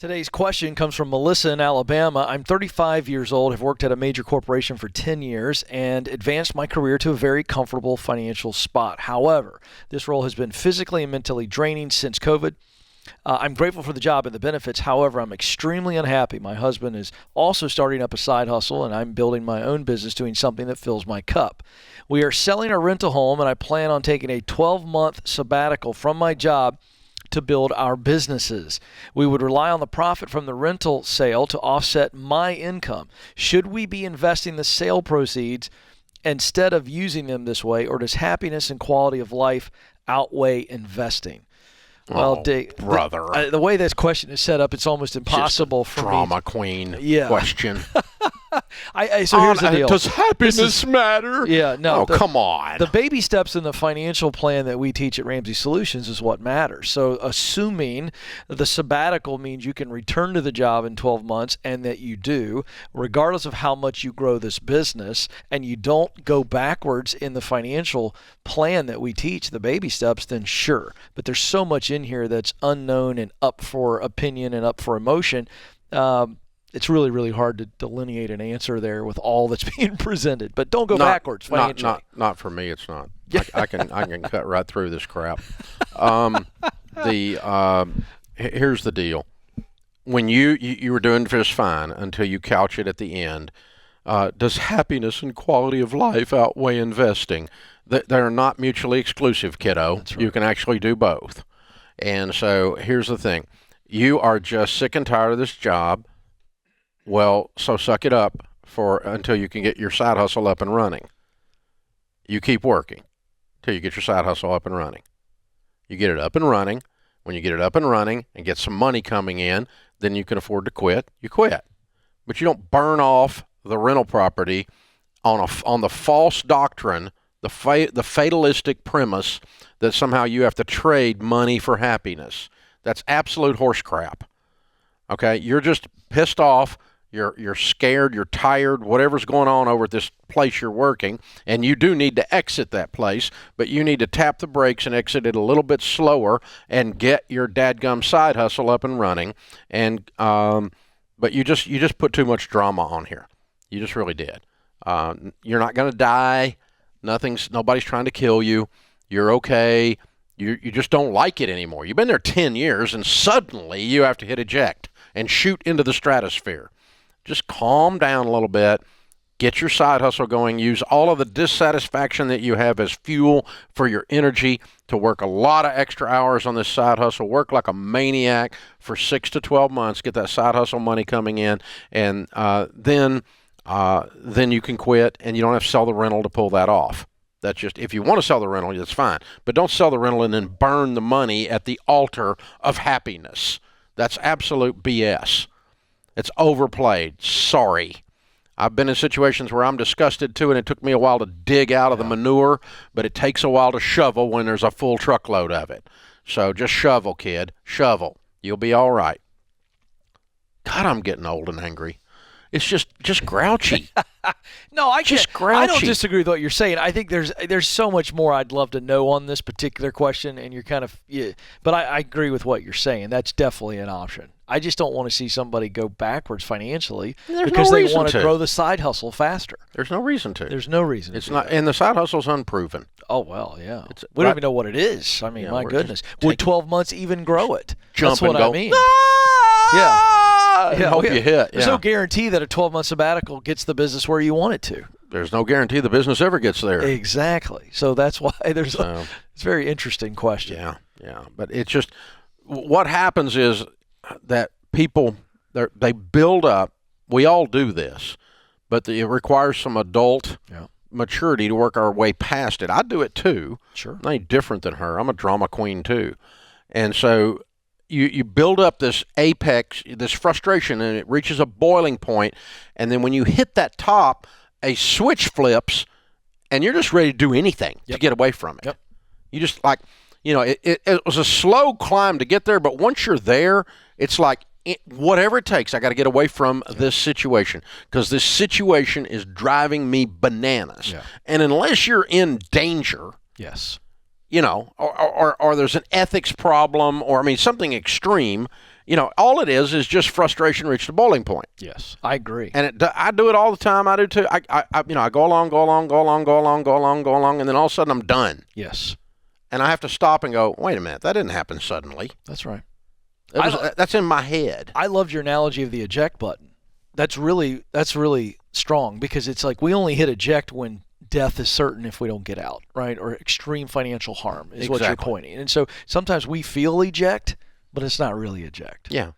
Today's question comes from Melissa in Alabama. I'm 35 years old, have worked at a major corporation for 10 years, and advanced my career to a very comfortable financial spot. However, this role has been physically and mentally draining since COVID. I'm grateful for the job and the benefits. However, I'm extremely unhappy. My husband is also starting up a side hustle, and I'm building my own business doing something that fills my cup. We are selling our rental home, and I plan on taking a 12-month sabbatical from my job to build our businesses. We would rely on the profit from the rental sale to offset my income. Should we be investing the sale proceeds instead of using them this way, or does happiness and quality of life outweigh investing? Well, Dick, brother, the way this question is set up, it's almost impossible for drama me. Queen Yeah. question. So here's the deal. Does happiness matter? Yeah, no. Come on. The baby steps in the financial plan that we teach at Ramsey Solutions is what matters. So assuming the sabbatical means you can return to the job in 12 months, and that you do, regardless of how much you grow this business, and you don't go backwards in the financial plan that we teach, the baby steps, then sure. But there's so much in here that's unknown and up for opinion and up for emotion. It's really, really hard to delineate an answer there with all that's being presented. But don't go backwards financially. Not for me. It's not. I can cut right through this crap. Here's the deal. When you were doing just fine until you couch it at the end. Does happiness and quality of life outweigh investing? They're not mutually exclusive, kiddo. That's right. You can actually do both. And so here's the thing. You are just sick and tired of this job. Well, so suck it up until you can get your side hustle up and running. You keep working till you get your side hustle up and running. You get it up and running. When you get it up and running and get some money coming in, then you can afford to quit. You quit. But you don't burn off the rental property on the false doctrine, the fatalistic premise that somehow you have to trade money for happiness. That's absolute horse crap. Okay? You're just pissed off. You're scared, you're tired, whatever's going on over at this place you're working, and you do need to exit that place, but you need to tap the brakes and exit it a little bit slower and get your dadgum side hustle up and running. And but you just put too much drama on here. You just really did. You're not going to die. Nobody's trying to kill you. You're okay. You just don't like it anymore. You've been there 10 years, and suddenly you have to hit eject and shoot into the stratosphere. Just calm down a little bit, get your side hustle going, use all of the dissatisfaction that you have as fuel for your energy to work a lot of extra hours on this side hustle, work like a maniac for 6 to 12 months, get that side hustle money coming in, and then you can quit, and you don't have to sell the rental to pull that off. That's just, if you want to sell the rental, that's fine. But don't sell the rental and then burn the money at the altar of happiness. That's absolute BS. It's overplayed. Sorry. I've been in situations where I'm disgusted too, and it took me a while to dig out of the manure, but it takes a while to shovel when there's a full truckload of it. So just shovel, kid. Shovel. You'll be all right. God, I'm getting old and angry. It's just grouchy. No, I don't disagree with what you're saying. I think there's so much more I'd love to know on this particular question, and you're kind of but I agree with what you're saying. That's definitely an option. I just don't want to see somebody go backwards financially because they want to grow the side hustle faster. There's no reason to. There's no reason. It's not, and the side hustle's unproven. Oh well, yeah. We don't even know what it is. I mean, my goodness, would 12 months even grow it? Jump That's what and go. I mean. Yeah. Yeah, hope you hit. There's no guarantee that a 12-month sabbatical gets the business where you want it to. There's no guarantee the business ever gets there. Exactly. So that's why it's a very interesting question. Yeah. But it's just, what happens is that people, they build up. We all do this, but it requires some adult maturity to work our way past it. I do it too. Sure. I ain't different than her. I'm a drama queen too. And so you build up this apex, this frustration, and it reaches a boiling point, and then when you hit that top, a switch flips, and you're just ready to do anything to get away from it. You just it was a slow climb to get there, but once you're there, it's like, whatever it takes, I got to get away from this situation because this situation is driving me bananas. And unless you're in danger, or there's an ethics problem, or something extreme, all it is just frustration reached a boiling point. Yes, I agree. And I do it all the time. I do too. I go along, and then all of a sudden I'm done. Yes. And I have to stop and go, wait a minute, that didn't happen suddenly. That's right. That's in my head. I loved your analogy of the eject button. That's really strong, because it's like we only hit eject when death is certain if we don't get out, right? Or extreme financial harm is what you're pointing. And so sometimes we feel eject, but it's not really eject. Yeah.